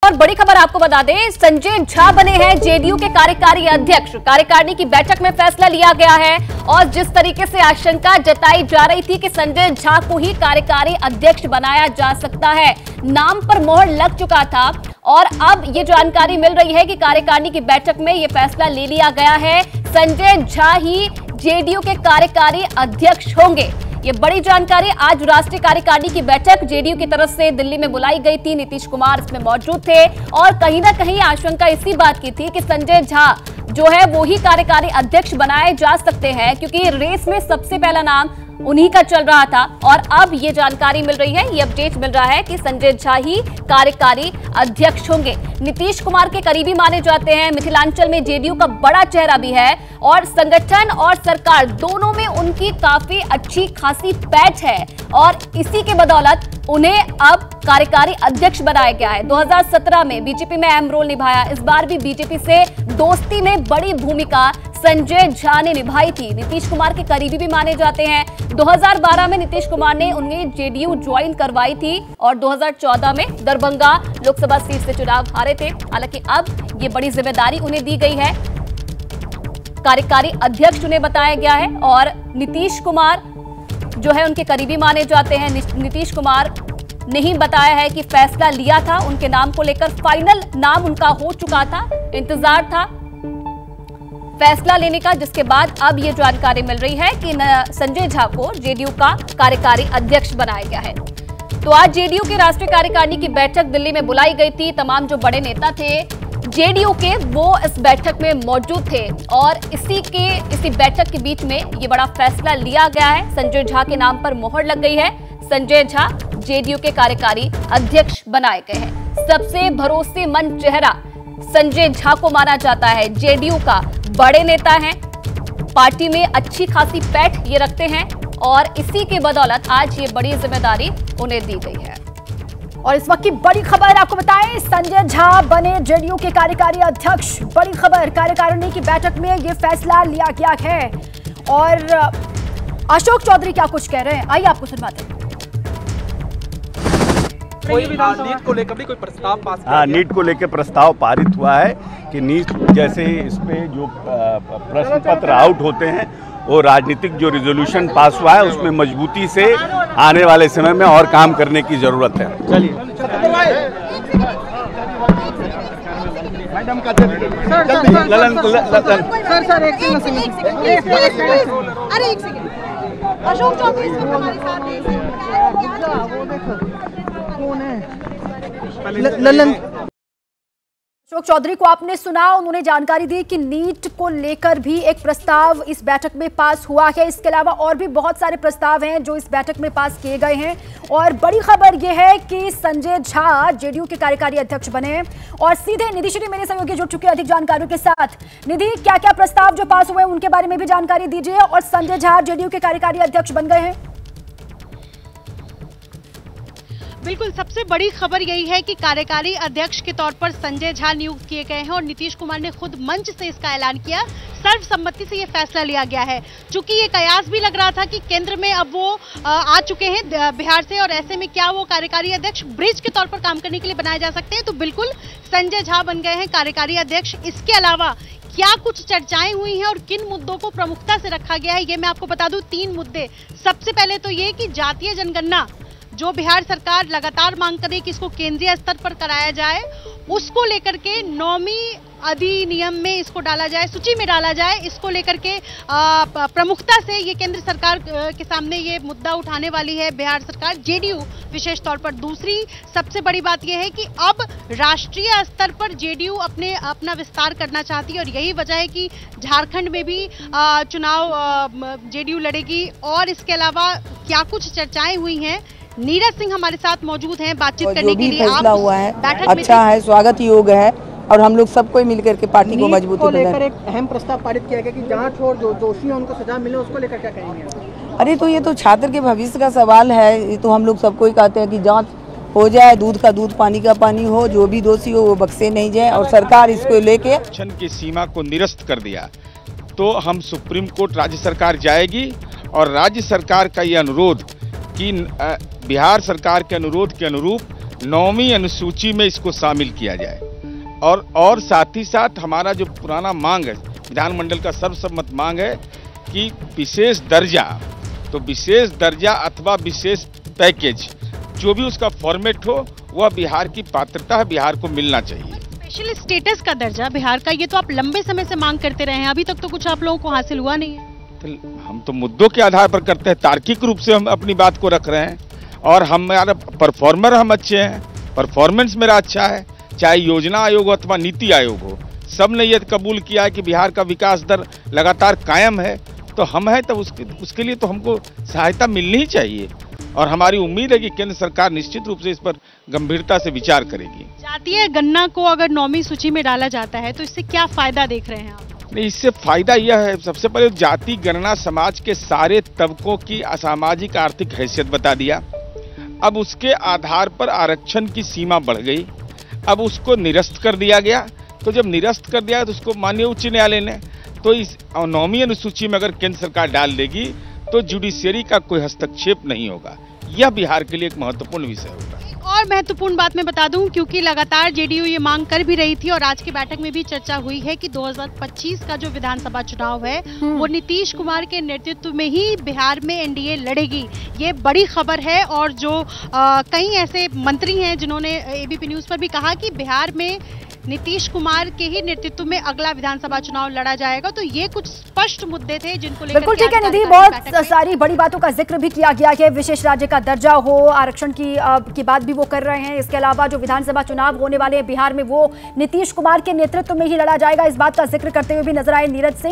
और बड़ी खबर आपको बता दें, संजय झा बने हैं जेडीयू के कार्यकारी अध्यक्ष। कार्यकारिणी की बैठक में फैसला लिया गया है और जिस तरीके से आशंका जताई जा रही थी कि संजय झा को ही कार्यकारी अध्यक्ष बनाया जा सकता है, नाम पर मोहर लग चुका था और अब ये जानकारी मिल रही है कि कार्यकारिणी की बैठक में ये फैसला ले लिया गया है, संजय झा ही जेडीयू के कार्यकारी अध्यक्ष होंगे। ये बड़ी जानकारी आज राष्ट्रीय कार्यकारिणी की बैठक जेडीयू की तरफ से दिल्ली में बुलाई गई थी। नीतीश कुमार इसमें मौजूद थे और कहीं ना कहीं आशंका इसी बात की थी कि संजय झा जो है वो ही कार्यकारी अध्यक्ष बनाए जा सकते हैं, क्योंकि रेस में सबसे पहला नाम उन्हीं का चल रहा था और अब ये जानकारी मिल रही है, ये अपडेट मिल रहा है कि संजय झा ही कार्यकारी अध्यक्ष होंगे। नीतीश कुमार के करीबी माने जाते हैं, मिथिलांचल में जेडीयू का बड़ा चेहरा भी है और संगठन और सरकार दोनों में उनकी काफी अच्छी खासी पैठ है और इसी के बदौलत उन्हें अब कार्यकारी अध्यक्ष बनाया गया है। 2017 में बीजेपी में अहम रोल निभाया, इस बार भी बीजेपी से दोस्ती में बड़ी भूमिका संजय झा ने निभाई थी। नीतीश कुमार के करीबी भी माने जाते हैं। 2012 में नीतीश कुमार ने उन्हें जेडीयू ज्वाइन करवाई थी और 2014 में दरभंगा लोकसभा सीट से चुनाव हारे थे। हालांकि अब ये बड़ी जिम्मेदारी उन्हें दी गई है, कार्यकारी अध्यक्ष उन्हें बताया गया है और नीतीश कुमार जो है उनके करीबी माने जाते हैं। नीतीश कुमार ने ही बताया है कि फैसला लिया था, उनके नाम को लेकर फाइनल नाम उनका हो चुका था, इंतजार था फैसला लेने का, जिसके बाद अब ये जानकारी मिल रही है कि संजय झा को जेडीयू का कार्यकारी अध्यक्ष बनाया गया है। तो आज जेडीयू की राष्ट्रीय कार्यकारिणी की बैठक दिल्ली में बुलाई गई थी। तमाम जो बड़े नेता थे जेडीयू के वो इस बैठक में मौजूद थे और इसी बैठक के बीच में ये बड़ा फैसला लिया गया है। संजय झा के नाम पर मोहर लग गई है, संजय झा जेडीयू के कार्यकारी अध्यक्ष बनाए गए हैं। सबसे भरोसेमंद चेहरा संजय झा को माना जाता है, जेडीयू का बड़े नेता हैं, पार्टी में अच्छी खासी पैठ ये रखते हैं और इसी के बदौलत आज ये बड़ी जिम्मेदारी उन्हें दी गई है। और इस वक्त की बड़ी खबर आपको बताएं, संजय झा बने जेडीयू के कार्यकारी अध्यक्ष। बड़ी खबर, कार्यकारिणी की बैठक में ये फैसला लिया गया है और अशोक चौधरी क्या कुछ कह रहे हैं, आइए आपको सुनवाते हैं। नीट को लेकर भी कोई प्रस्ताव पास किया? नीट को लेकर प्रस्ताव पारित हुआ है कि नीट जैसे इसमें जो प्रश्न पत्र आउट होते हैं वो राजनीतिक जो रिजोल्यूशन पास हुआ है उसमें मजबूती से आने वाले समय में और काम करने की जरूरत है। चलिए मैडम का ललन सर एक सेकंड अशोक चौधरी हमारे साथ ललन अशोक चौधरी को आपने सुना, उन्होंने जानकारी दी कि नीट को लेकर भी एक प्रस्ताव इस बैठक में पास हुआ है। इसके अलावा और भी बहुत सारे प्रस्ताव हैं जो इस बैठक में पास किए गए हैं और बड़ी खबर यह है कि संजय झा जेडीयू के कार्यकारी अध्यक्ष बने हैं और सीधे निधि श्री मेरे सहयोगी जुड़ चुके अधिक जानकारियों के साथ। निधि, क्या क्या प्रस्ताव जो पास हुए हैं उनके बारे में भी जानकारी दीजिए और संजय झा जेडीयू के कार्यकारी अध्यक्ष बन गए हैं। बिल्कुल, सबसे बड़ी खबर यही है कि कार्यकारी अध्यक्ष के तौर पर संजय झा नियुक्त किए गए हैं और नीतीश कुमार ने खुद मंच से इसका ऐलान किया। सर्वसम्मति से ये फैसला लिया गया है। चूंकि ये कयास भी लग रहा था कि केंद्र में अब वो आ चुके हैं बिहार से और ऐसे में क्या वो कार्यकारी अध्यक्ष ब्रिज के तौर पर काम करने के लिए बनाए जा सकते हैं, तो बिल्कुल संजय झा बन गए हैं कार्यकारी अध्यक्ष। इसके अलावा क्या कुछ चर्चाएं हुई हैं और किन मुद्दों को प्रमुखता से रखा गया है, ये मैं आपको बता दूं। 3 मुद्दे। सबसे पहले तो ये कि जातीय जनगणना जो बिहार सरकार लगातार मांग कर रही है कि इसको केंद्रीय स्तर पर कराया जाए, उसको लेकर के 9वीं अधिनियम में इसको डाला जाए, सूची में डाला जाए। इसको लेकर के प्रमुखता से ये केंद्र सरकार के सामने ये मुद्दा उठाने वाली है बिहार सरकार, जेडीयू विशेष तौर पर। दूसरी सबसे बड़ी बात यह है कि अब राष्ट्रीय स्तर पर जेडीयू अपना विस्तार करना चाहती है और यही वजह है कि झारखंड में भी चुनाव जेडीयू लड़ेगी। और इसके अलावा क्या कुछ चर्चाएं हुई हैं, नीरज सिंह हमारे साथ मौजूद हैं बातचीत करने के लिए। फैसला हुआ है अच्छा है, स्वागत योग्य है और हम लोग सबको मिलकर के पार्टी को मजबूती लेकर एक अहम प्रस्ताव पारित किया गया कि जांच और जो दोषी हैं उनको सजा मिले, उसको लेकर क्या कहेंगे? अरे तो ये तो छात्र के भविष्य का सवाल है, ये तो हम लोग सबको ही कहते हैं कि जांच हो जाए, दूध का दूध पानी का पानी हो, जो भी दोषी हो वो बख्शे नहीं जाए और सरकार इसको लेके आरक्षण की सीमा को निरस्त कर दिया। तो हम सुप्रीम कोर्ट राज्य सरकार जाएगी और राज्य सरकार का ये अनुरोध कि बिहार सरकार के अनुरोध के अनुरूप 9वीं अनुसूची में इसको शामिल किया जाए। और साथ ही साथ हमारा जो पुराना मांग है, विधानमंडल का सर्वसम्मत मांग है कि विशेष दर्जा, तो विशेष दर्जा अथवा विशेष पैकेज जो भी उसका फॉर्मेट हो वह बिहार की पात्रता है, बिहार को मिलना चाहिए। स्पेशल स्टेटस का दर्जा बिहार का, ये तो आप लंबे समय से मांग करते रहे हैं, अभी तक तो कुछ आप लोगों को हासिल हुआ नहीं है। तो हम तो मुद्दों के आधार पर करते हैं, तार्किक रूप से हम अपनी बात को रख रहे हैं और हमारा परफॉर्मर हम अच्छे हैं, परफॉर्मेंस मेरा अच्छा है, चाहे योजना आयोग हो अथवा नीति आयोग हो, सब ने यह कबूल किया है कि बिहार का विकास दर लगातार कायम है। तो हम हैं, तो उसके लिए तो हमको सहायता मिलनी ही चाहिए और हमारी उम्मीद है कि केंद्र सरकार निश्चित रूप से इस पर गंभीरता से विचार करेगी। जातीय गणना को अगर 9वीं सूची में डाला जाता है तो इससे क्या फायदा देख रहे हैं आप? नहीं, इससे फायदा यह है, सबसे पहले जाति गणना समाज के सारे तबकों की असामाजिक आर्थिक हैसियत बता दिया। अब उसके आधार पर आरक्षण की सीमा बढ़ गई, अब उसको निरस्त कर दिया गया। तो जब निरस्त कर दिया तो उसको माननीय उच्च न्यायालय ने, तो इस 9वीं अनुसूची में अगर केंद्र सरकार डाल देगी तो जुडिशियरी का कोई हस्तक्षेप नहीं होगा। यह बिहार के लिए एक महत्वपूर्ण विषय होगा। और महत्वपूर्ण बात मैं बता दूं, क्योंकि लगातार जेडीयू ये मांग कर भी रही थी और आज की बैठक में भी चर्चा हुई है कि 2025 का जो विधानसभा चुनाव है वो नीतीश कुमार के नेतृत्व में ही बिहार में एनडीए लड़ेगी। ये बड़ी खबर है और जो कई ऐसे मंत्री हैं जिन्होंने एबीपी न्यूज पर भी कहा कि बिहार में नीतीश कुमार के ही नेतृत्व में अगला विधानसभा चुनाव लड़ा जाएगा। तो ये कुछ स्पष्ट मुद्दे थे जिनको लेकर बिल्कुल ठीक है निधि, बहुत सारी बड़ी बातों का जिक्र भी किया गया है, विशेष राज्य का दर्जा हो, आरक्षण की बात भी वो कर रहे हैं। इसके अलावा जो विधानसभा चुनाव होने वाले हैं बिहार में वो नीतीश कुमार के नेतृत्व में ही लड़ा जाएगा, इस बात का जिक्र करते हुए भी नजर आए नीरज सिंह।